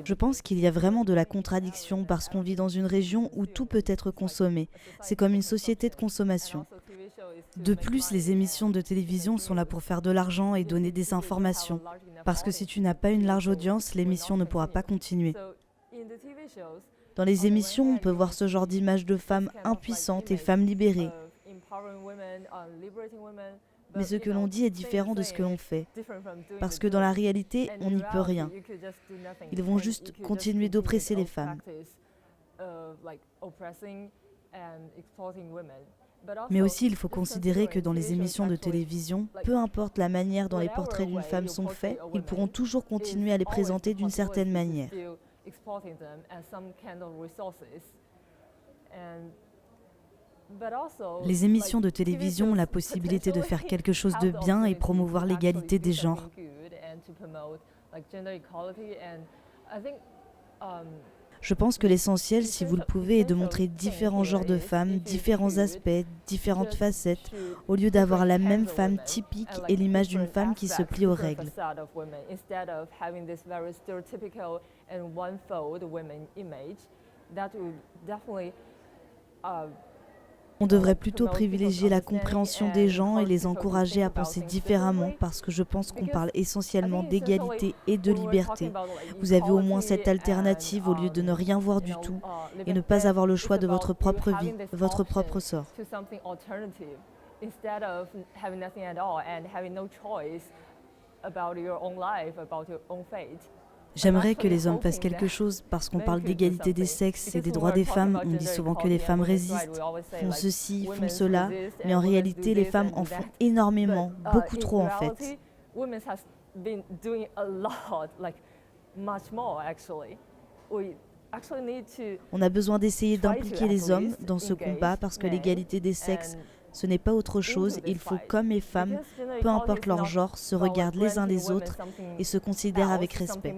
Je pense qu'il y a vraiment de la contradiction parce qu'on vit dans une région où tout peut être consommé. C'est comme une société de consommation. De plus, les émissions de télévision sont là pour faire de l'argent et donner des informations. Parce que si tu n'as pas une large audience, l'émission ne pourra pas continuer. Dans les émissions, on peut voir ce genre d'images de femmes impuissantes et femmes libérées. Mais ce que l'on dit est différent de ce que l'on fait. Parce que dans la réalité, on n'y peut rien. Ils vont juste continuer d'oppresser les femmes. Mais aussi, il faut considérer que dans les émissions de télévision, peu importe la manière dont les portraits d'une femme sont faits, ils pourront toujours continuer à les présenter d'une certaine manière. Les émissions de télévision ont la possibilité de faire quelque chose de bien et promouvoir l'égalité des genres. Je pense que l'essentiel, si vous le pouvez, est de montrer différents genres de femmes, différents aspects, différentes facettes, au lieu d'avoir la même femme typique et l'image d'une femme qui se plie aux règles. On devrait plutôt privilégier la compréhension des gens et les encourager à penser différemment parce que je pense qu'on parle essentiellement d'égalité et de liberté. Vous avez au moins cette alternative au lieu de ne rien voir du tout et ne pas avoir le choix de votre propre vie, votre propre sort. J'aimerais que les hommes fassent quelque chose parce qu'on parle d'égalité des sexes et des droits des femmes. On dit souvent que les femmes résistent, font ceci, font cela, mais en réalité, les femmes en font énormément, beaucoup trop en fait. On a besoin d'essayer d'impliquer les hommes dans ce combat parce que l'égalité des sexes, ce n'est pas autre chose. Il faut qu'hommes et femmes, peu importe leur genre, se regardent les uns les autres et se considèrent avec respect.